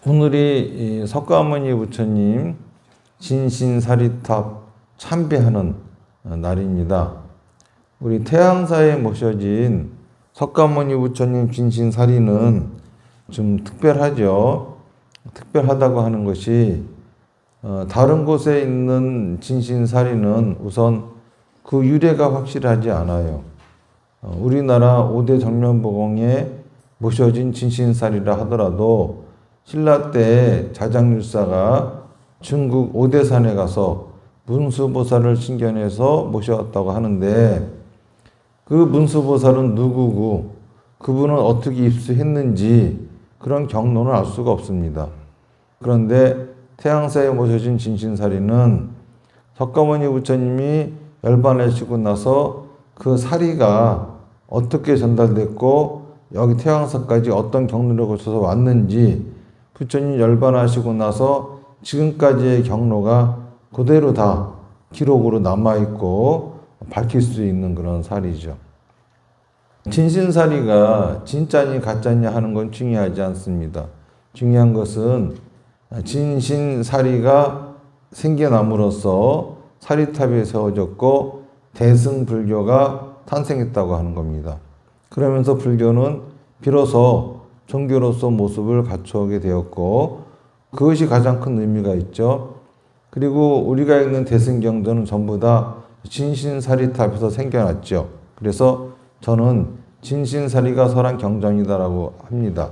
오늘이 석가모니 부처님 진신사리탑 참배하는 날입니다. 우리 태양사에 모셔진 석가모니 부처님 진신사리는 좀 특별하죠. 특별하다고 하는 것이 다른 곳에 있는 진신사리는 우선 그 유래가 확실하지 않아요. 우리나라 5대 정면보공에 모셔진 진신사리라 하더라도 신라 때 자장율사가 중국 오대산에 가서 문수보살을 신견해서 모셔왔다고 하는데, 그 문수보살은 누구고 그분은 어떻게 입수했는지 그런 경로는 알 수가 없습니다. 그런데 태양사에 모셔진 진신사리는 석가모니 부처님이 열반하시고 나서 그 사리가 어떻게 전달됐고 여기 태양사까지 어떤 경로를 거쳐서 왔는지, 부처님 열반하시고 나서 지금까지의 경로가 그대로 다 기록으로 남아있고 밝힐 수 있는 그런 사리죠. 진신사리가 진짜니 가짜냐 하는 건 중요하지 않습니다. 중요한 것은 진신사리가 생겨남으로써 사리탑이 세워졌고 대승불교가 탄생했다고 하는 겁니다. 그러면서 불교는 비로소 종교로서 모습을 갖추게 되었고, 그것이 가장 큰 의미가 있죠. 그리고 우리가 읽는 대승경전은 전부 다 진신사리탑에서 생겨났죠. 그래서 저는 진신사리가 설한 경전이다라고 합니다.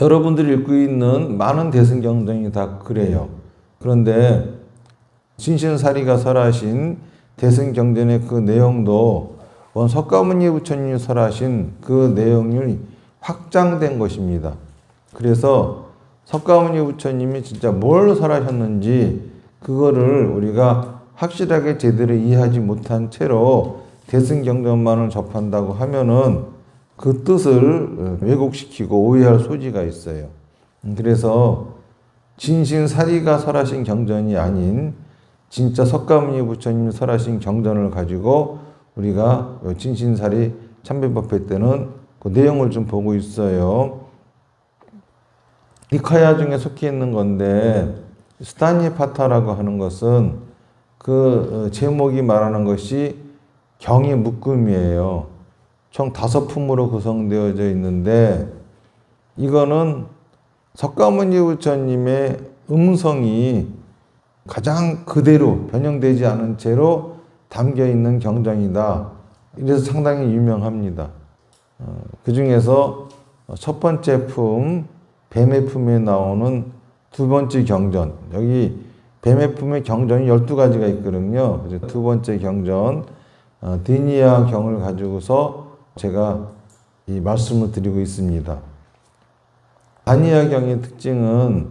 여러분들이 읽고 있는 많은 대승경전이 다 그래요. 그런데 진신사리가 설하신 대승경전의 그 내용도 원 석가모니 부처님이 설하신 그 내용이 확장된 것입니다. 그래서 석가모니 부처님이 진짜 뭘 설하셨는지 그거를 우리가 확실하게 제대로 이해하지 못한 채로 대승경전만을 접한다고 하면은 그 뜻을 왜곡시키고 오해할 소지가 있어요. 그래서 진신사리가 설하신 경전이 아닌 진짜 석가모니 부처님이 설하신 경전을 가지고 우리가 진신사리 참배법회 때는 그 내용을 좀 보고 있어요. 니카야 중에 속해 있는 건데, 스타니파타라고 하는 것은 그 제목이 말하는 것이 경의 묶음이에요. 총 5품으로 구성되어져 있는데, 이거는 석가모니 부처님의 음성이 가장 그대로 변형되지 않은 채로 담겨 있는 경전이다. 이래서 상당히 유명합니다. 그 중에서 첫 번째 품, 뱀의 품에 나오는 두 번째 경전, 여기 뱀의 품의 경전이 12가지가 있거든요. 그래서 두 번째 경전, 다니아 경을 가지고서 제가 이 말씀을 드리고 있습니다. 다니아 경의 특징은,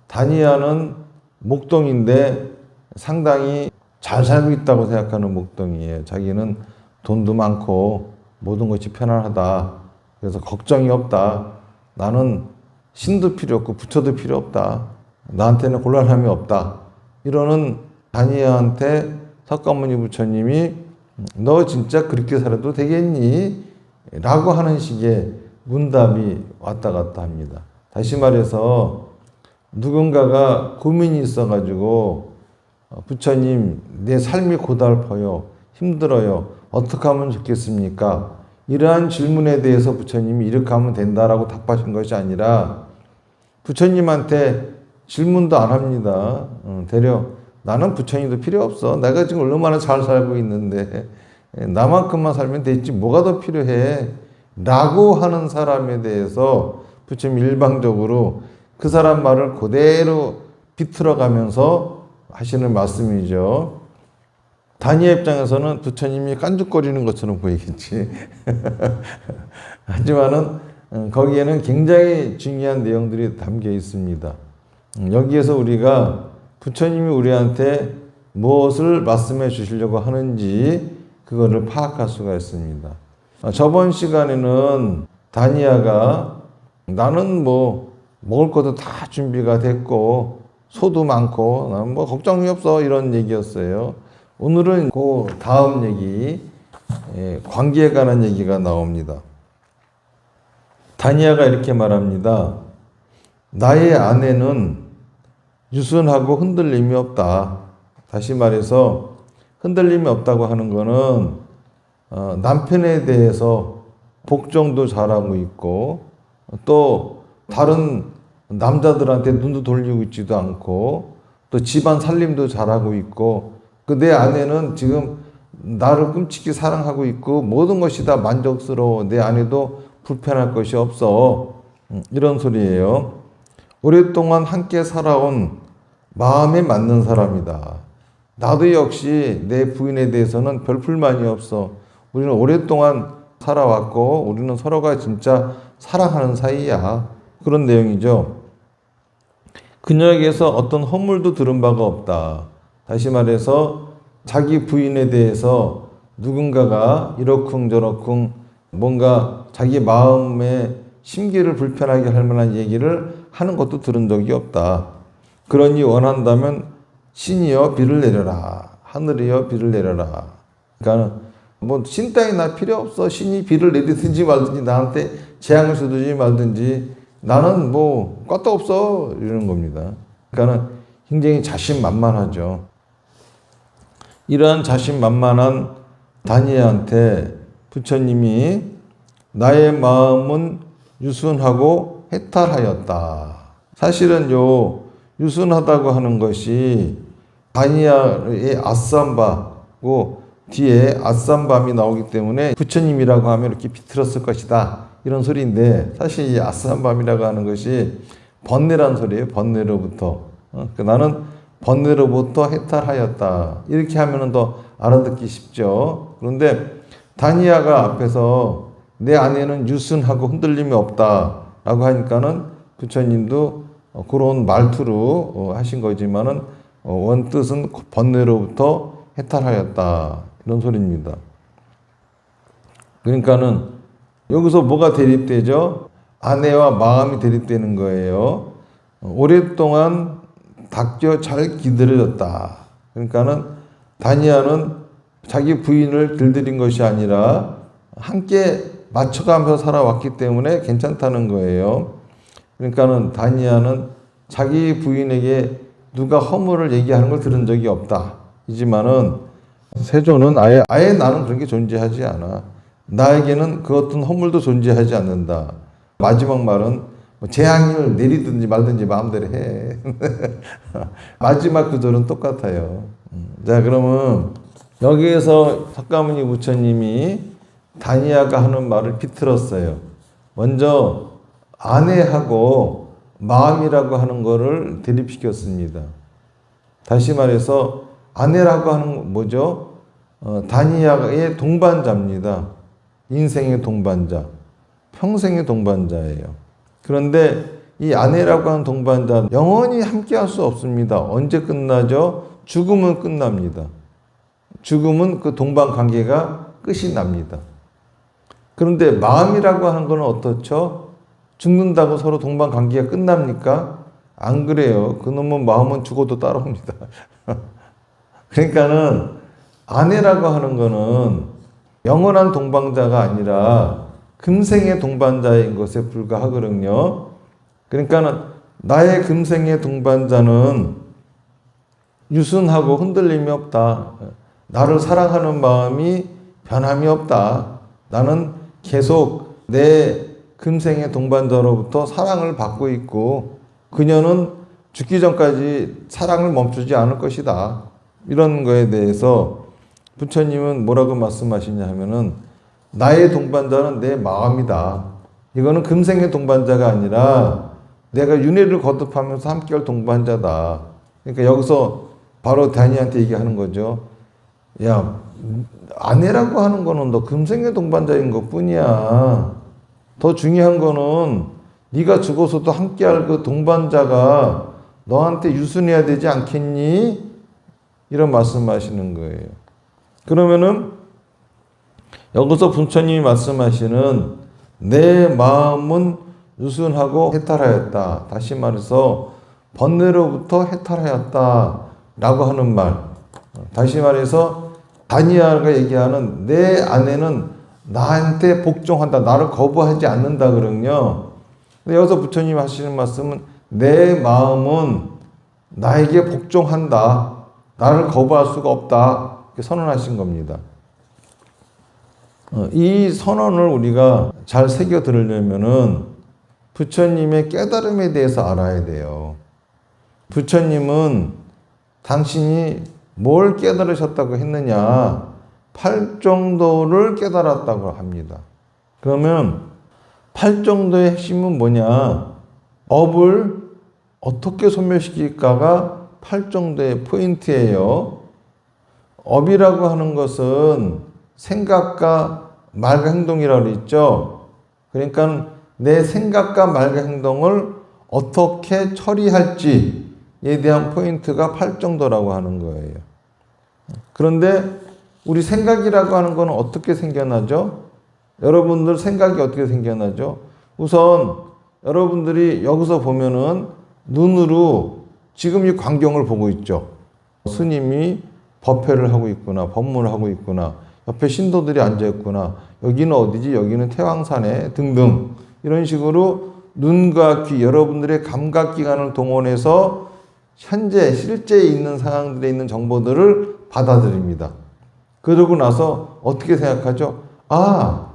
다니아는 목동인데 상당히 잘 살고 있다고 생각하는 목동이에요. 자기는 돈도 많고 모든 것이 편안하다. 그래서 걱정이 없다. 나는 신도 필요 없고 부처도 필요 없다. 나한테는 곤란함이 없다. 이러는 다니아한테 석가모니 부처님이 너 진짜 그렇게 살아도 되겠니? 라고 하는 식의 문답이 왔다 갔다 합니다. 다시 말해서 누군가가 고민이 있어가지고 부처님 내 삶이 고달퍼요. 힘들어요. 어떻게 하면 좋겠습니까? 이러한 질문에 대해서 부처님이 이렇게 하면 된다라고 답하신 것이 아니라 부처님한테 질문도 안 합니다. 되려 나는 부처님도 필요 없어. 내가 지금 얼마나 잘 살고 있는데 나만큼만 살면 됐지 뭐가 더 필요해? 라고 하는 사람에 대해서 부처님이 일방적으로 그 사람 말을 그대로 비틀어가면서 하시는 말씀이죠. 다니엘 입장에서는 부처님이 깐죽거리는 것처럼 보이겠지. 하지만은 거기에는 굉장히 중요한 내용들이 담겨 있습니다. 여기에서 우리가 부처님이 우리한테 무엇을 말씀해 주시려고 하는지 그거를 파악할 수가 있습니다. 저번 시간에는 다니아가 나는 뭐 먹을 것도 다 준비가 됐고 소도 많고 나는 뭐 걱정이 없어 이런 얘기였어요. 오늘은 그 다음 얘기, 관계에 관한 얘기가 나옵니다. 다니아가 이렇게 말합니다. 나의 아내는 유순하고 흔들림이 없다. 다시 말해서 흔들림이 없다고 하는 거는 남편에 대해서 복종도 잘하고 있고 또 다른 남자들한테 눈도 돌리고 있지도 않고 또 집안 살림도 잘하고 있고 그 내 아내는 지금 나를 끔찍히 사랑하고 있고 모든 것이 다 만족스러워. 내 아내도 불편할 것이 없어. 이런 소리예요. 오랫동안 함께 살아온 마음에 맞는 사람이다. 나도 역시 내 부인에 대해서는 별 불만이 없어. 우리는 오랫동안 살아왔고 우리는 서로가 진짜 사랑하는 사이야. 그런 내용이죠. 그녀에게서 어떤 허물도 들은 바가 없다. 다시 말해서 자기 부인에 대해서 누군가가 이러쿵저러쿵 뭔가 자기 마음의 심기를 불편하게 할 만한 얘기를 하는 것도 들은 적이 없다. 그러니 원한다면 신이여 비를 내려라. 하늘이여 비를 내려라. 그러니까 뭐 신 따위 나 필요 없어. 신이 비를 내리든지 말든지 나한테 재앙을 주든지 말든지 나는 뭐 껐다 없어. 이러는 겁니다. 그러니까 굉장히 자신만만하죠. 이러한 자신만만한 다니엘한테 부처님이 나의 마음은 유순하고 해탈하였다. 사실은 요 유순하다고 하는 것이 다니엘의 아쌈바고 뒤에 아쌈밤이 나오기 때문에 부처님이라고 하면 이렇게 비틀었을 것이다. 이런 소리인데 사실 이 아쌈밤이라고 하는 것이 번뇌란 소리예요. 번뇌로부터. 나는 번뇌로부터 해탈하였다. 이렇게 하면 더 알아듣기 쉽죠. 그런데 다니아가 앞에서 내 아내는 유순하고 흔들림이 없다 라고 하니까는 부처님도 그런 말투로 하신 거지만은 원뜻은 번뇌로부터 해탈하였다. 이런 소리입니다. 그러니까는 여기서 뭐가 대립되죠? 아내와 마음이 대립되는 거예요. 오랫동안 닦여 잘 기다려졌다. 그러니까는 다니아는 자기 부인을 길들인 것이 아니라 함께 맞춰가면서 살아왔기 때문에 괜찮다는 거예요. 그러니까는 다니아는 자기 부인에게 누가 허물을 얘기하는 걸 들은 적이 없다. 이지만은 세조는 아예 나는 그런 게 존재하지 않아. 나에게는 그 어떤 허물도 존재하지 않는다. 마지막 말은 재앙을 내리든지 말든지 마음대로 해. 마지막 구절은 똑같아요. 자, 그러면 여기에서 석가모니 부처님이 다니아가 하는 말을 비틀었어요. 먼저 아내하고 마음이라고 하는 거를 대립시켰습니다. 다시 말해서 아내라고 하는 건 뭐죠? 다니아의 동반자입니다. 인생의 동반자, 평생의 동반자예요. 그런데 이 아내라고 하는 동반자 영원히 함께 할 수 없습니다. 언제 끝나죠? 죽으면 끝납니다. 죽으면 그 동반 관계가 끝이 납니다. 그런데 마음이라고 하는 건 어떻죠? 죽는다고 서로 동반 관계가 끝납니까? 안 그래요. 그놈의 마음은 죽어도 따라옵니다. 그러니까는 아내라고 하는 거는 영원한 동반자가 아니라 금생의 동반자인 것에 불과하거든요. 그러니까는 나의 금생의 동반자는 유순하고 흔들림이 없다. 나를 사랑하는 마음이 변함이 없다. 나는 계속 내 금생의 동반자로부터 사랑을 받고 있고 그녀는 죽기 전까지 사랑을 멈추지 않을 것이다. 이런 거에 대해서 부처님은 뭐라고 말씀하시냐 하면은 나의 동반자는 내 마음이다. 이거는 금생의 동반자가 아니라 내가 윤회를 거듭하면서 함께할 동반자다. 그러니까 여기서 바로 다니한테 얘기하는 거죠. 야, 아내라고 하는 거는 너 금생의 동반자인 것 뿐이야. 더 중요한 거는 네가 죽어서도 함께할 그 동반자가 너한테 유순해야 되지 않겠니? 이런 말씀하시는 거예요. 그러면은 여기서 부처님이 말씀하시는 내 마음은 유순하고 해탈하였다. 다시 말해서 번뇌로부터 해탈하였다 라고 하는 말. 다시 말해서 다니엘가 얘기하는 내 아내는 나한테 복종한다. 나를 거부하지 않는다 그러면요. 근데 여기서 부처님이 하시는 말씀은 내 마음은 나에게 복종한다. 나를 거부할 수가 없다. 이렇게 선언하신 겁니다. 이 선언을 우리가 잘 새겨 들으려면은 부처님의 깨달음에 대해서 알아야 돼요. 부처님은 당신이 뭘 깨달으셨다고 했느냐? 팔정도를 깨달았다고 합니다. 그러면 팔정도의 핵심은 뭐냐? 업을 어떻게 소멸시킬까가 팔정도의 포인트예요. 업이라고 하는 것은 생각과 말과 행동이라고 했죠. 그러니까 내 생각과 말과 행동을 어떻게 처리할지에 대한 포인트가 팔정도라고 하는 거예요. 그런데 우리 생각이라고 하는 건 어떻게 생겨나죠? 여러분들 생각이 어떻게 생겨나죠? 우선 여러분들이 여기서 보면은 눈으로 지금 이 광경을 보고 있죠. 스님이 법회를 하고 있구나, 법문을 하고 있구나, 옆에 신도들이 앉아 있구나, 여기는 어디지? 여기는 태왕산에 등등 이런 식으로 눈과 귀, 여러분들의 감각기관을 동원해서 현재 실제 있는 상황들에 있는 정보들을 받아들입니다. 그러고 나서 어떻게 생각하죠? 아,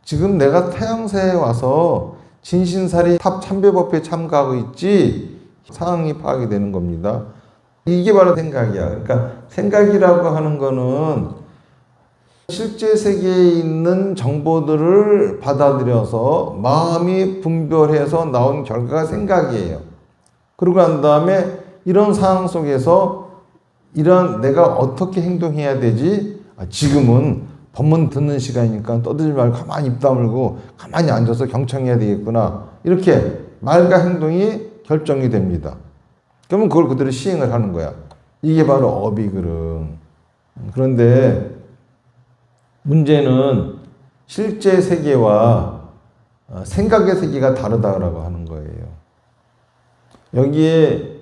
지금 내가 태양사에 와서 진신사리 탑 참배법회에 참가하고 있지. 상황이 파악이 되는 겁니다. 이게 바로 생각이야. 그러니까 생각이라고 하는 거는 실제 세계에 있는 정보들을 받아들여서 마음이 분별해서 나온 결과가 생각이에요. 그러고 난 다음에 이런 상황 속에서 이런 내가 어떻게 행동해야 되지? 지금은 법문 듣는 시간이니까 떠들지 말고 가만히 입 다물고 가만히 앉아서 경청해야 되겠구나. 이렇게 말과 행동이 결정이 됩니다. 그러면 그걸 그대로 시행을 하는 거야. 이게 바로 업이거든. 그런데 문제는 실제 세계와 생각의 세계가 다르다고 하는 거예요. 여기에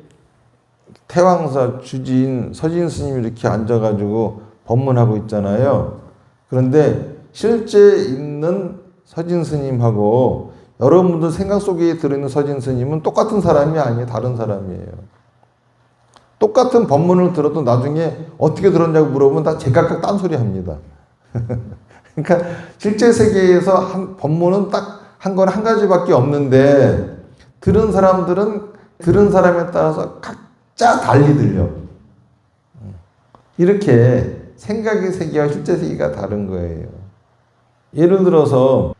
태왕사 주지인 서진 스님이 이렇게 앉아가지고 법문하고 있잖아요. 그런데 실제 있는 서진 스님하고 여러분들 생각 속에 들어있는 서진 스님은 똑같은 사람이 아니에요. 다른 사람이에요. 똑같은 법문을 들어도 나중에 어떻게 들었냐고 물어보면 다 제각각 딴소리 합니다. 그러니까 실제 세계에서 한 법문은 딱 한 건 한 가지밖에 없는데 들은 사람들은 들은 사람에 따라서 각자 달리 들려. 이렇게 생각의 세계와 실제 세계가 다른 거예요. 예를 들어서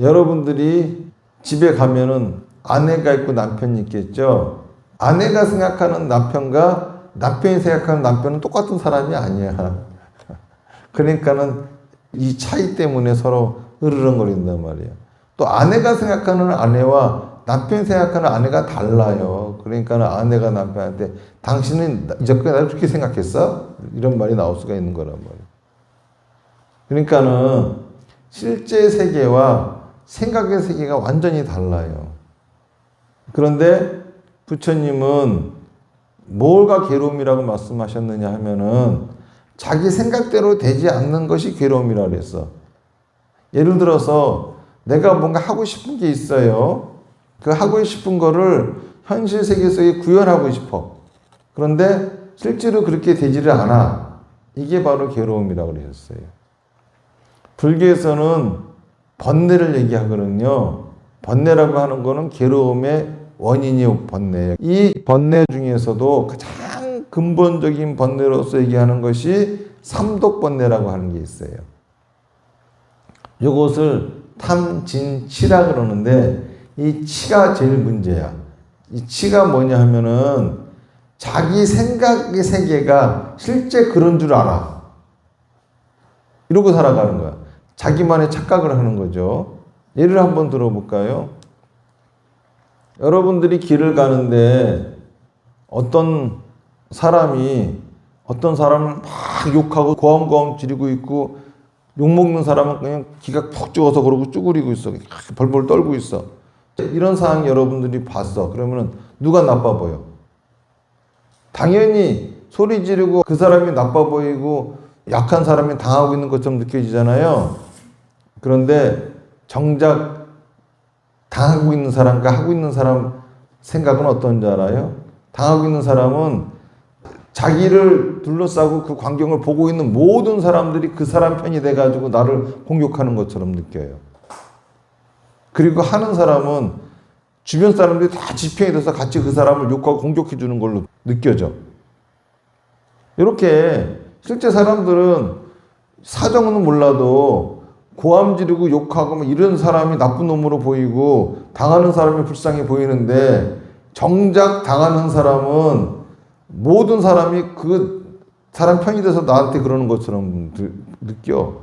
여러분들이 집에 가면은 아내가 있고 남편이 있겠죠. 아내가 생각하는 남편과 남편이 생각하는 남편은 똑같은 사람이 아니야. 그러니까는 이 차이 때문에 서로 으르렁거린단 말이에요. 또 아내가 생각하는 아내와 남편이 생각하는 아내가 달라요. 그러니까 아내가 남편한테 당신은 이제까지 나를 그렇게 생각했어? 이런 말이 나올 수가 있는 거란 말이에요. 그러니까는 실제 세계와 생각의 세계가 완전히 달라요. 그런데 부처님은 뭘가 괴로움이라고 말씀하셨느냐 하면은 자기 생각대로 되지 않는 것이 괴로움이라고 그랬어. 예를 들어서 내가 뭔가 하고 싶은 게 있어요. 그 하고 싶은 거를 현실 세계 속에 구현하고 싶어. 그런데 실제로 그렇게 되지를 않아. 이게 바로 괴로움이라고 그러셨어요. 불교에서는 번뇌를 얘기하거든요. 번뇌라고 하는 거는 괴로움의 원인이 번뇌예요. 이 번뇌 중에서도 가장 근본적인 번뇌로서 얘기하는 것이 삼독번뇌라고 하는 게 있어요. 이것을 탐진치라 그러는데 이 치가 제일 문제야. 이 치가 뭐냐 하면은 자기 생각의 세계가 실제 그런 줄 알아. 이러고 살아가는 거야. 자기만의 착각을 하는 거죠. 예를 한번 들어볼까요? 여러분들이 길을 가는데 어떤 사람을 막 욕하고 고함고함 지르고 있고 욕먹는 사람은 그냥 기가 푹 죽어서 그러고 쭈그리고 있어. 벌벌 떨고 있어. 이런 상황 여러분들이 봤어. 그러면 누가 나빠 보여? 당연히 소리 지르고 그 사람이 나빠 보이고 약한 사람이 당하고 있는 것처럼 느껴지잖아요. 그런데 정작 당하고 있는 사람과 하고 있는 사람 생각은 어떤지 알아요? 당하고 있는 사람은 자기를 둘러싸고 그 광경을 보고 있는 모든 사람들이 그 사람 편이 돼가지고 나를 공격하는 것처럼 느껴요. 그리고 하는 사람은 주변 사람들이 다 지평이 돼서 같이 그 사람을 욕하고 공격해 주는 걸로 느껴져. 이렇게 실제 사람들은 사정은 몰라도 고함 지르고 욕하고 뭐 이런 사람이 나쁜 놈으로 보이고 당하는 사람이 불쌍해 보이는데 정작 당하는 사람은 모든 사람이 그 사람 편이 돼서 나한테 그러는 것처럼 느껴.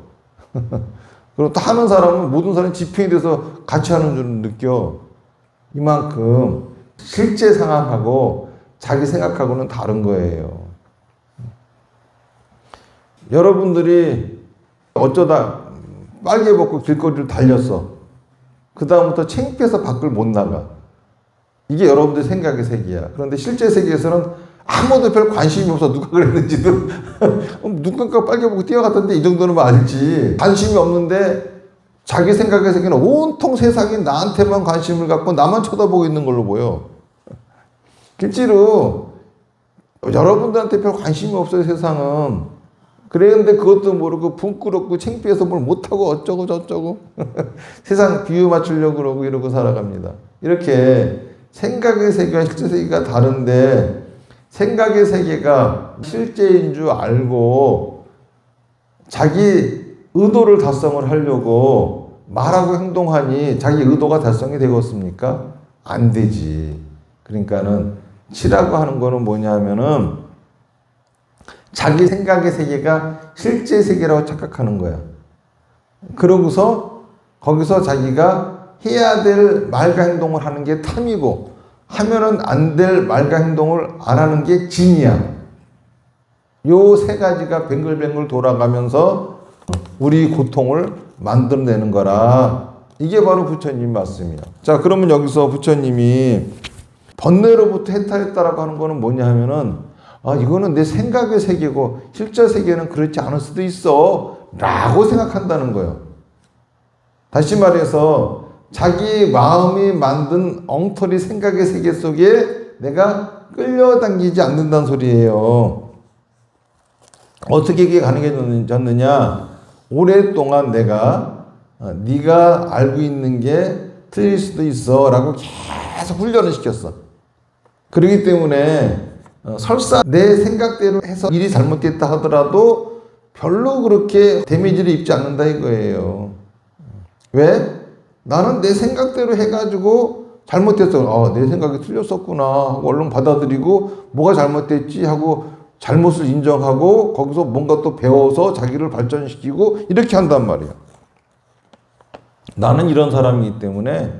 그리고 또 하는 사람은 모든 사람이 지편이 돼서 같이 하는 줄 느껴. 이만큼 실제 상황하고 자기 생각하고는 다른 거예요. 여러분들이 어쩌다 빨개 벗고 길거리를 달렸어. 그 다음부터 창피해서 밖을 못 나가. 이게 여러분들 생각의 세계야. 그런데 실제 세계에서는 아무도 별 관심이 없어. 누가 그랬는지도. 누군가 빨개 벗고 뛰어갔던데 이 정도는 알지. 관심이 없는데 자기 생각의 세계는 온통 세상이 나한테만 관심을 갖고 나만 쳐다보고 있는 걸로 보여. 실제로 여러분들한테 별 관심이 없어요, 세상은. 그랬는데 그것도 모르고 부끄럽고 창피해서 뭘 못하고 어쩌고 저쩌고 세상 비유 맞추려고 그러고 이러고 살아갑니다. 이렇게 생각의 세계와 실제 세계가 다른데 생각의 세계가 실제인 줄 알고 자기 의도를 달성을 하려고 말하고 행동하니 자기 의도가 달성이 되겠습니까? 안 되지. 그러니까는 치라고 하는 거는 뭐냐면은 자기 생각의 세계가 실제 세계라고 착각하는 거야. 그러고서 거기서 자기가 해야 될 말과 행동을 하는 게 탐이고 하면은 안 될 말과 행동을 안 하는 게 진이야. 요 세 가지가 뱅글뱅글 돌아가면서 우리 고통을 만들어내는 거라. 이게 바로 부처님 말씀이야. 자, 그러면 여기서 부처님이 번뇌로부터 해탈했다라고 하는 거는 뭐냐 하면은 이거는 내 생각의 세계고 실제 세계는 그렇지 않을 수도 있어 라고 생각한다는 거예요. 다시 말해서 자기 마음이 만든 엉터리 생각의 세계 속에 내가 끌려당기지 않는다는 소리예요. 어떻게 이게 가능해졌느냐? 오랫동안 내가 네가 알고 있는 게 틀릴 수도 있어 라고 계속 훈련을 시켰어. 그렇기 때문에 설사 내 생각대로 해서 일이 잘못됐다 하더라도 별로 그렇게 데미지를 입지 않는다 이거예요. 왜? 나는 내 생각대로 해가지고 잘못됐어. 내 생각이 틀렸었구나 하고 얼른 받아들이고 뭐가 잘못됐지 하고 잘못을 인정하고 거기서 뭔가 또 배워서 자기를 발전시키고 이렇게 한단 말이야. 나는 이런 사람이기 때문에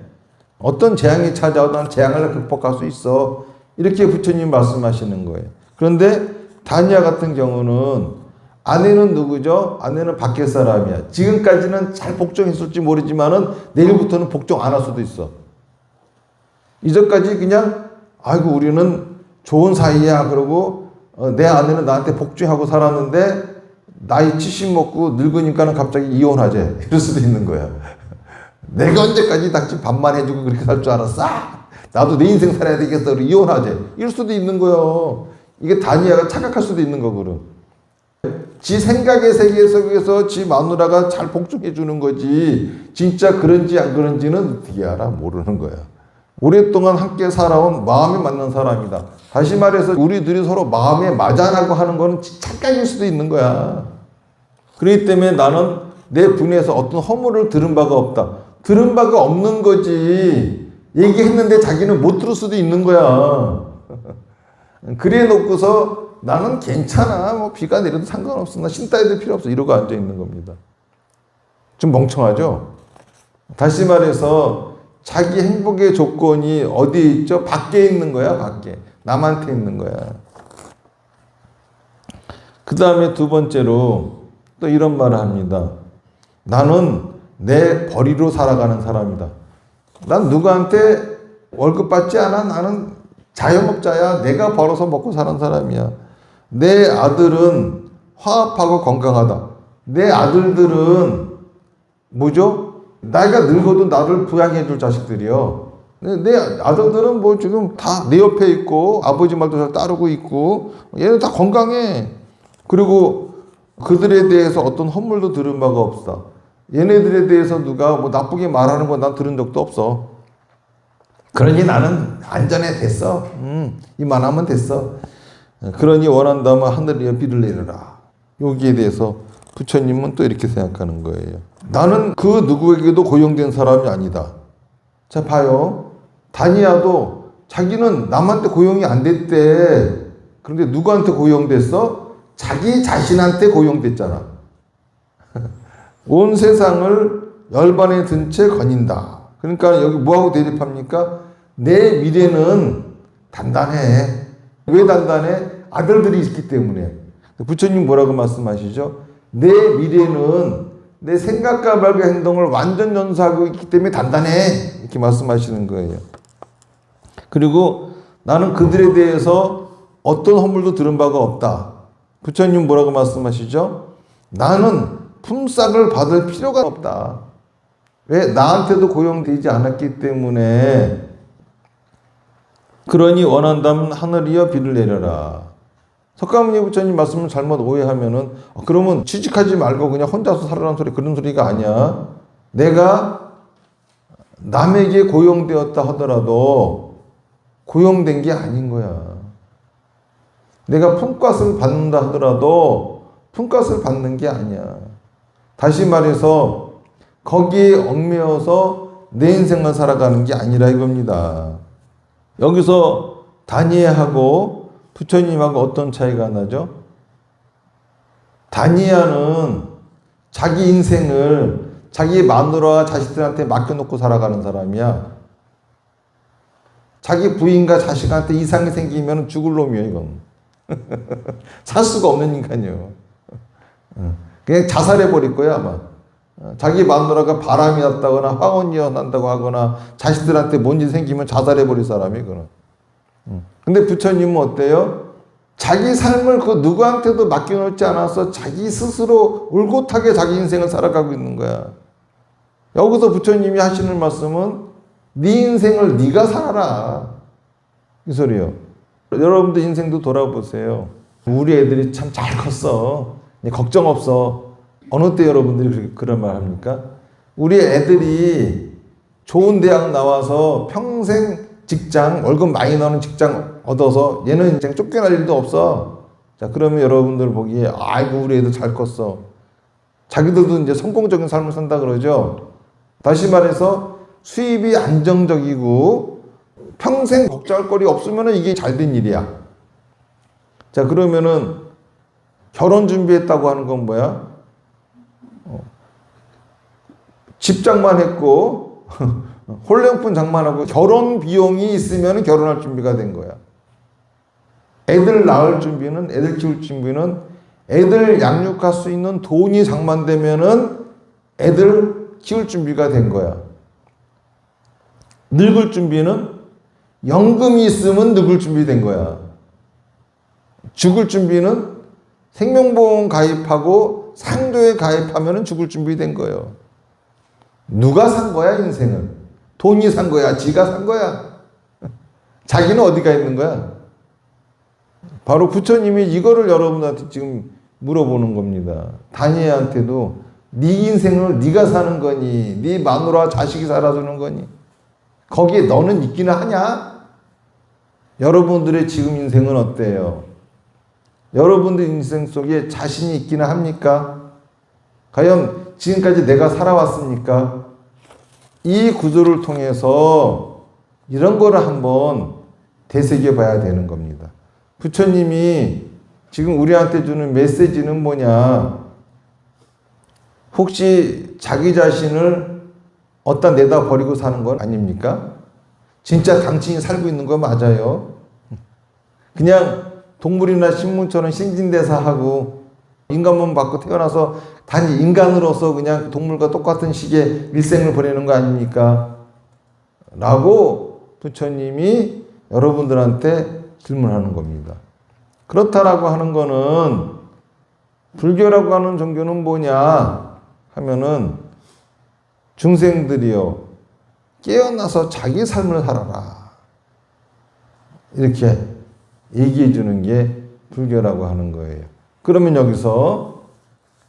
어떤 재앙이 찾아와도 난 재앙을 극복할 수 있어. 이렇게 부처님 말씀하시는 거예요. 그런데 다니아 같은 경우는 아내는 누구죠? 아내는 밖에 사람이야. 지금까지는 잘 복종했을지 모르지만은 내일부터는 복종 안 할 수도 있어. 이전까지 그냥 아이고 우리는 좋은 사이야 그러고 내 아내는 나한테 복종하고 살았는데 나이 70 먹고 늙으니까는 갑자기 이혼하재 이럴 수도 있는 거야. 내가 언제까지 당신 밥만 해주고 그렇게 살 줄 알았어? 나도 내 인생 살아야 되겠어. 이혼하재. 이럴 수도 있는 거요. 이게 다니아가 착각할 수도 있는 거거든. 지 생각의 세계 속에서 지 마누라가 잘 복종해 주는 거지. 진짜 그런지 안 그런지는 어떻게 알아? 모르는 거야. 오랫동안 함께 살아온 마음에 맞는 사람이다. 다시 말해서 우리들이 서로 마음에 맞아라고 하는 거는 착각일 수도 있는 거야. 그렇기 때문에 나는 내 분에서 어떤 허물을 들은 바가 없다. 들은 바가 없는 거지. 얘기했는데 자기는 못 들을 수도 있는 거야. 그래 놓고서 나는 괜찮아. 뭐 비가 내려도 상관없어. 나 신 따위도 필요 없어. 이러고 앉아 있는 겁니다. 좀 멍청하죠? 다시 말해서 자기 행복의 조건이 어디에 있죠? 밖에 있는 거야. 밖에. 남한테 있는 거야. 그 다음에 두 번째로 또 이런 말을 합니다. 나는 내 벌이로 살아가는 사람이다. 난 누구한테 월급 받지 않아. 나는 자영업자야. 내가 벌어서 먹고 사는 사람이야. 내 아들은 화합하고 건강하다. 내 아들들은 뭐죠? 나이가 늙어도 나를 부양해 줄 자식들이요. 내 아들들은 뭐 지금 다 내 옆에 있고 아버지 말도 잘 따르고 있고 얘는 다 건강해. 그리고 그들에 대해서 어떤 헛물도 들은 바가 없어. 얘네들에 대해서 누가 뭐 나쁘게 말하는 건 난 들은 적도 없어. 그러니 나는 안전해 됐어. 이만하면 됐어. 그러니 원한다면 하늘이여 비를 내려라. 여기에 대해서 부처님은 또 이렇게 생각하는 거예요. 나는 그 누구에게도 고용된 사람이 아니다. 자 봐요. 다니아도 자기는 남한테 고용이 안 됐대. 그런데 누구한테 고용됐어? 자기 자신한테 고용됐잖아. 온 세상을 열반에 든 채 거닌다. 그러니까 여기 뭐하고 대립합니까? 내 미래는 단단해. 왜 단단해? 아들들이 있기 때문에. 부처님 뭐라고 말씀하시죠? 내 미래는 내 생각과 말과 행동을 완전 연수하고 있기 때문에 단단해. 이렇게 말씀하시는 거예요. 그리고 나는 그들에 대해서 어떤 허물도 들은 바가 없다. 부처님 뭐라고 말씀하시죠? 나는 품삯을 받을 필요가 없다. 왜? 나한테도 고용되지 않았기 때문에. 그러니 원한다면 하늘이여 비를 내려라. 석가모니 부처님 말씀을 잘못 오해하면은 그러면 취직하지 말고 그냥 혼자서 살아라는 소리, 그런 소리가 아니야. 내가 남에게 고용되었다 하더라도 고용된 게 아닌 거야. 내가 품값을 받는다 하더라도 품값을 받는 게 아니야. 다시 말해서 거기에 얽매여서 내 인생을 살아가는 게 아니라 이겁니다. 여기서 다니엘하고 부처님하고 어떤 차이가 나죠? 다니엘은 자기 인생을 자기 마누라와 자식들한테 맡겨놓고 살아가는 사람이야. 자기 부인과 자식한테 이상이 생기면 죽을 놈이야, 이건. 살 수가 없는 인간이요. 그냥 자살해버릴 거야, 아마. 자기 마누라가 바람이 났다거나 황혼이 난다고 하거나 자식들한테 뭔 일 생기면 자살해버릴 사람이, 그는. 근데 부처님은 어때요? 자기 삶을 그 누구한테도 맡겨놓지 않아서 자기 스스로 올곧하게 자기 인생을 살아가고 있는 거야. 여기서 부처님이 하시는 말씀은 네 인생을 네가 살아라. 이 소리요. 여러분들 인생도 돌아보세요. 우리 애들이 참 잘 컸어. 걱정 없어. 어느 때 여러분들이 그런 말 합니까? 우리 애들이 좋은 대학 나와서 평생 직장, 월급 많이 나오는 직장 얻어서 얘는 인생 쫓겨날 일도 없어. 자, 그러면 여러분들 보기에 아이고 우리 애들 잘 컸어. 자기들도 이제 성공적인 삶을 산다 그러죠. 다시 말해서 수입이 안정적이고 평생 걱정할 거리 없으면 이게 잘된 일이야. 자, 그러면은 결혼 준비했다고 하는 건 뭐야? 집장만 했고 홀령품 장만하고 결혼 비용이 있으면 결혼할 준비가 된 거야. 애들 낳을 준비는, 애들 키울 준비는, 애들 양육할 수 있는 돈이 장만되면은 애들 키울 준비가 된 거야. 늙을 준비는 연금이 있으면 늙을 준비된 거야. 죽을 준비는 생명보험 가입하고 상도에 가입하면 죽을 준비된 거예요. 누가 산 거야, 인생을? 돈이 산 거야? 지가 산 거야? 자기는 어디가 있는 거야? 바로 부처님이 이거를 여러분한테 지금 물어보는 겁니다. 다니엘한테도 네 인생을 네가 사는 거니? 네 마누라 자식이 살아주는 거니? 거기에 너는 있기는 하냐? 여러분들의 지금 인생은 어때요? 여러분들 인생 속에 자신이 있기는 합니까? 과연 지금까지 내가 살아왔습니까? 이 구조를 통해서 이런 거를 한번 되새겨 봐야 되는 겁니다. 부처님이 지금 우리한테 주는 메시지는 뭐냐? 혹시 자기 자신을 어디다 내다 버리고 사는 건 아닙니까? 진짜 당신이 살고 있는 거 맞아요. 그냥 동물이나 식물처럼 신진대사하고 인간몸 받고 태어나서 단지 인간으로서 그냥 동물과 똑같은 식의 일생을 보내는 거 아닙니까? 라고 부처님이 여러분들한테 질문하는 겁니다. 그렇다라고 하는 거는 불교라고 하는 종교는 뭐냐 하면은 중생들이요, 깨어나서 자기 삶을 살아라. 이렇게 얘기해 주는 게 불교라고 하는 거예요. 그러면 여기서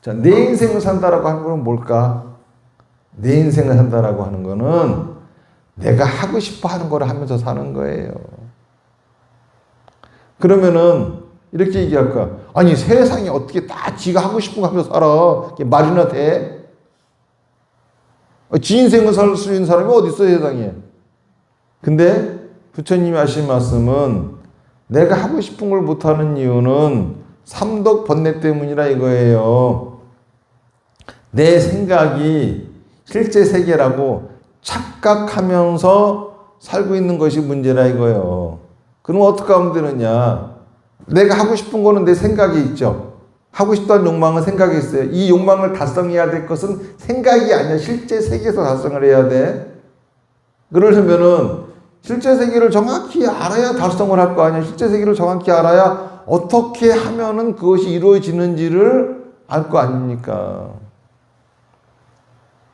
자, 내 인생을 산다라고 하는 건 뭘까? 내 인생을 산다라고 하는 거는 내가 하고 싶어 하는 걸 하면서 사는 거예요. 그러면은 이렇게 얘기할 거야. 아니 세상에 어떻게 다 지가 하고 싶은 거 하면서 살아. 이게 말이나 돼? 지 인생을 살 수 있는 사람이 어디 있어 세상에. 근데 부처님이 하신 말씀은 내가 하고 싶은 걸 못하는 이유는 삼독 번뇌 때문이라 이거예요. 내 생각이 실제 세계라고 착각하면서 살고 있는 것이 문제라 이거예요. 그럼 어떻게 하면 되느냐. 내가 하고 싶은 거는 내 생각이 있죠. 하고 싶다는 욕망은 생각이 있어요. 이 욕망을 달성해야 될 것은 생각이 아니야. 실제 세계에서 달성을 해야 돼. 그러려면은 실제 세계를 정확히 알아야 달성을 할 거 아니야. 실제 세계를 정확히 알아야 어떻게 하면은 그것이 이루어지는지를 알 거 아닙니까?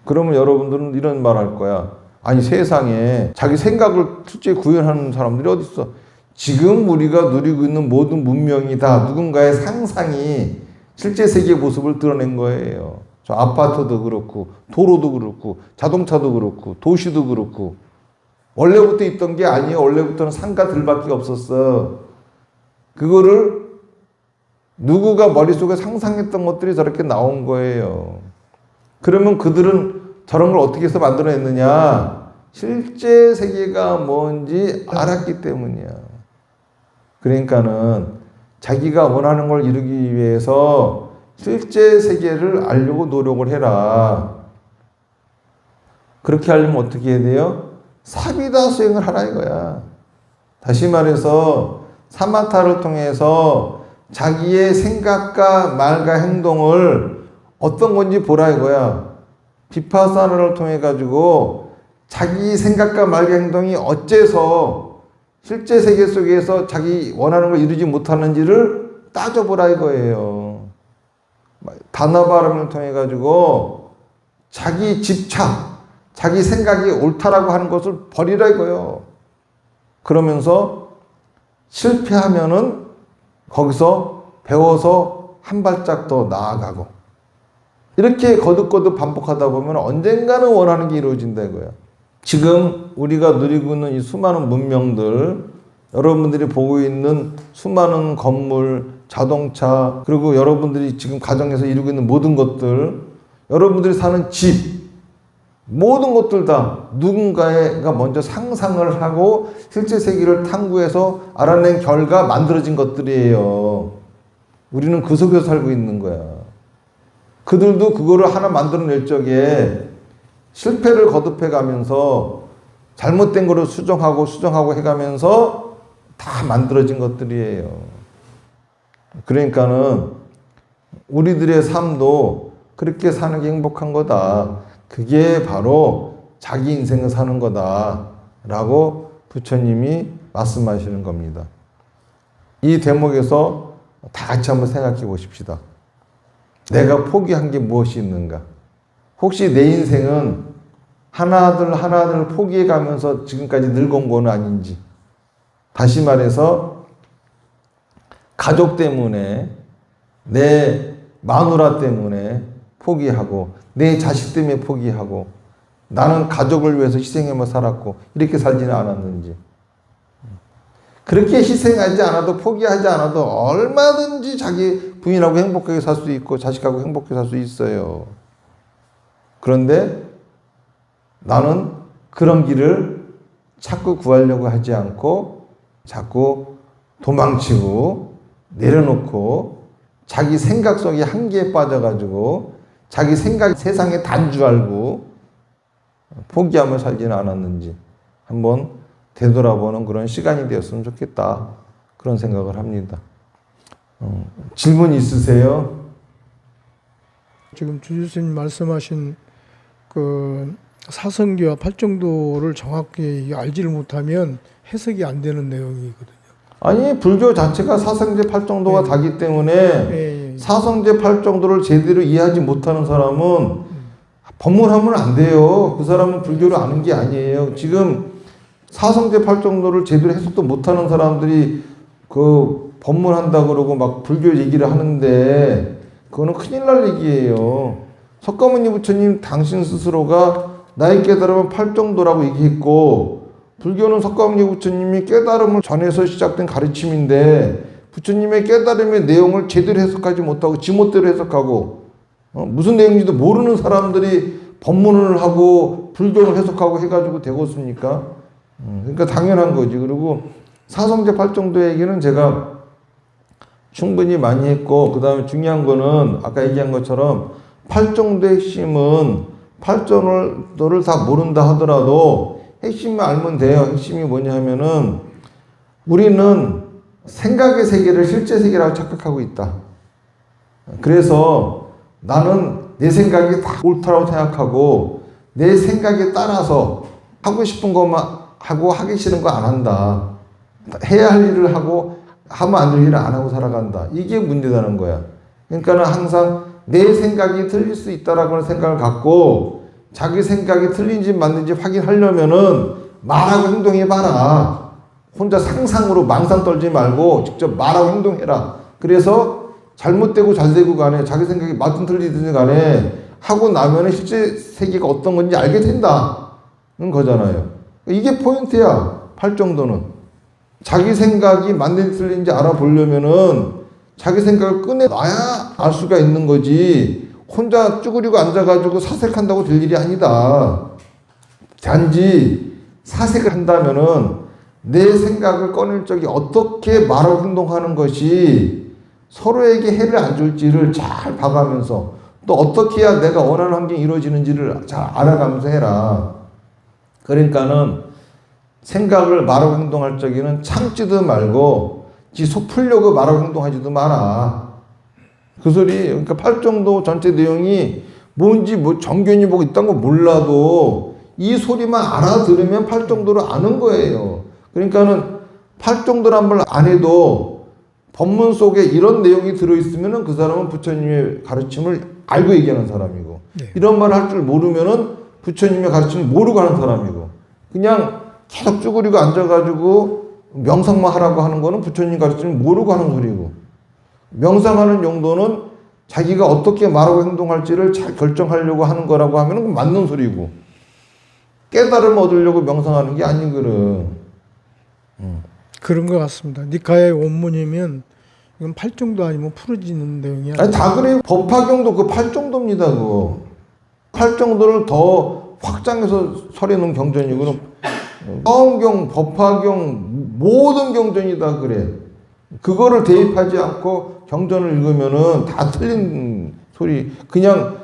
그러면 여러분들은 이런 말 할 거야. 아니 세상에 자기 생각을 실제 구현하는 사람들이 어디 있어? 지금 우리가 누리고 있는 모든 문명이 다 누군가의 상상이 실제 세계의 모습을 드러낸 거예요. 저 아파트도 그렇고 도로도 그렇고 자동차도 그렇고 도시도 그렇고 원래부터 있던 게 아니에요. 원래부터는 산과 들밖에 없었어. 그거를 누구가 머릿속에 상상했던 것들이 저렇게 나온 거예요. 그러면 그들은 저런 걸 어떻게 해서 만들어냈느냐? 실제 세계가 뭔지 알았기 때문이야. 그러니까는 자기가 원하는 걸 이루기 위해서 실제 세계를 알려고 노력을 해라. 그렇게 하려면 어떻게 해야 돼요? 사비다 수행을 하라 이거야. 다시 말해서 사마타를 통해서 자기의 생각과 말과 행동을 어떤 건지 보라 이거야. 비파사나를 통해 가지고 자기 생각과 말과 행동이 어째서 실제 세계 속에서 자기 원하는 걸 이루지 못하는지를 따져보라 이거예요. 다나바람을 통해 가지고 자기 집착, 자기 생각이 옳다라고 하는 것을 버리라 이거예요. 그러면서 실패하면은 거기서 배워서 한 발짝 더 나아가고 이렇게 거듭거듭 반복하다 보면 언젠가는 원하는 게 이루어진다 이거야. 지금 우리가 누리고 있는 이 수많은 문명들, 여러분들이 보고 있는 수많은 건물, 자동차, 그리고 여러분들이 지금 가정에서 이루고 있는 모든 것들, 여러분들이 사는 집, 모든 것들 다 누군가가 먼저 상상을 하고 실제 세계를 탐구해서 알아낸 결과 만들어진 것들이에요. 우리는 그 속에서 살고 있는 거야. 그들도 그거를 하나 만들어낼 적에 실패를 거듭해 가면서 잘못된 거를 수정하고 해가면서 다 만들어진 것들이에요. 그러니까는 우리들의 삶도 그렇게 사는 게 행복한 거다. 그게 바로 자기 인생을 사는 거다. 라고 부처님이 말씀하시는 겁니다. 이 대목에서 다 같이 한번 생각해 보십시다. 내가 포기한 게 무엇이 있는가? 혹시 내 인생은 하나둘 포기해 가면서 지금까지 늙어온 건 아닌지. 다시 말해서 가족 때문에, 내 마누라 때문에 포기하고, 내 자식 때문에 포기하고, 나는 가족을 위해서 희생하며 살았고 이렇게 살지는 않았는지. 그렇게 희생하지 않아도 포기하지 않아도 얼마든지 자기 부인하고 행복하게 살 수 있고 자식하고 행복하게 살 수 있어요. 그런데 나는 그런 길을 자꾸 구하려고 하지 않고 자꾸 도망치고 내려놓고 자기 생각 속에 한계에 빠져가지고 자기 생각이 세상의 단줄 알고 포기하며 살지는 않았는지 한번 되돌아보는 그런 시간이 되었으면 좋겠다. 그런 생각을 합니다. 질문 있으세요? 지금 주주스님 말씀하신 그 사성기와 팔정도를 정확히 알지를 못하면 해석이 안 되는 내용이거든요. 아니 불교 자체가 사성제 팔정도가 다기 때문에 사성제 팔정도를 제대로 이해하지 못하는 사람은 법문하면 안 돼요. 그 사람은 불교를 아는 게 아니에요. 지금 사성제 팔정도를 제대로 해석도 못하는 사람들이 그 법문한다 그러고 막 불교 얘기를 하는데 그거는 큰일 날 얘기예요. 석가모니 부처님 당신 스스로가 나의 깨달음은 팔정도라고 얘기했고, 불교는 석가모니 부처님이 깨달음을 전해서 시작된 가르침인데 부처님의 깨달음의 내용을 제대로 해석하지 못하고 지멋대로 해석하고 무슨 내용인지도 모르는 사람들이 법문을 하고 불교를 해석하고 해가지고 되겠습니까? 그러니까 당연한 거지. 그리고 사성제 팔정도 얘기는 제가 충분히 많이 했고, 그 다음에 중요한 거는 아까 얘기한 것처럼 팔정도의 핵심은 팔정도를 다 모른다 하더라도 핵심만 알면 돼요. 핵심이 뭐냐 하면은 우리는 생각의 세계를 실제 세계라고 착각하고 있다. 그래서 나는 내 생각이 다 옳다고 생각하고 내 생각에 따라서 하고 싶은 것만 하고 하기 싫은 거 안 한다. 해야 할 일을 하고 하면 안 될 일을 안 하고 살아간다. 이게 문제라는 거야. 그러니까는 항상 내 생각이 틀릴 수 있다라고 하는 생각을 갖고 자기 생각이 틀린지 맞는지 확인하려면은 말하고 행동해봐라. 혼자 상상으로 망상 떨지 말고 직접 말하고 행동해라. 그래서 잘못되고 잘되고 간에 자기 생각이 맞든 틀리든 간에 하고 나면은 실제 세계가 어떤 건지 알게 된다는 거잖아요. 이게 포인트야. 팔정도는. 자기 생각이 맞는지 틀린지 알아보려면은 자기 생각을 꺼내놔야 알 수가 있는 거지. 혼자 쭈그리고 앉아가지고 사색한다고 될 일이 아니다. 단지 사색을 한다면은 내 생각을 꺼낼 적이 어떻게 말하고 행동하는 것이 서로에게 해를 안 줄지를 잘 봐가면서 또 어떻게 해야 내가 원하는 환경이 이루어지는지를 잘 알아가면서 해라. 그러니까는 생각을 말하고 행동할 적에는 참지도 말고 지 속 풀려고 말하고 행동하지도 마라. 그 소리. 그러니까 팔정도 전체 내용이 뭔지 뭐 정견이 뭐 있다는 거 몰라도 이 소리만 알아들으면 팔정도를 아는 거예요. 그러니까는 팔정도란 말 안 해도 법문 속에 이런 내용이 들어있으면은 그 사람은 부처님의 가르침을 알고 얘기하는 사람이고, 네. 이런 말을 할 줄 모르면은 부처님의 가르침을 모르고 하는 사람이고, 그냥 계속 쭈그리고 앉아가지고 명상만 하라고 하는 거는 부처님 가르침을 모르고 하는 소리고, 명상하는 용도는 자기가 어떻게 말하고 행동할지를 잘 결정하려고 하는 거라고 하면 맞는 소리고, 깨달음 얻으려고 명상하는 게 아니거든. 그런 것 같습니다. 니카의 원문이면 이건 팔정도 아니면 풀어지는 내용이 아니에요. 아니, 다 그래요. 법화경도 그 팔정도입니다. 그거. 팔정도를 더 확장해서 설해놓은 경전이고는 서원경, 법화경 모든 경전이 다 그래. 그거를 대입하지 않고 경전을 읽으면은 다 틀린 소리. 그냥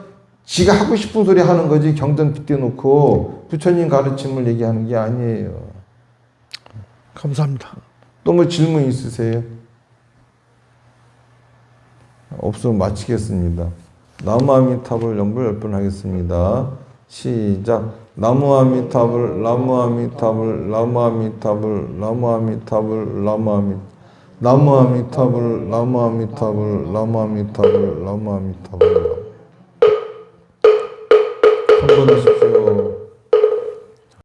지가 하고 싶은 소리 하는 거지 경전 빗대놓고 부처님 가르침을 얘기하는 게 아니에요. 감사합니다. 또 뭐 질문 있으세요? 없으면 마치겠습니다. 나무아미타불 연불 10번 하겠습니다. 시작. 나무아미타불 나무아미타불 나무아미타불 나무아미타불 나무아미타불 나무아미타불 나무아미타불 나무아미타불 한번 하십시오.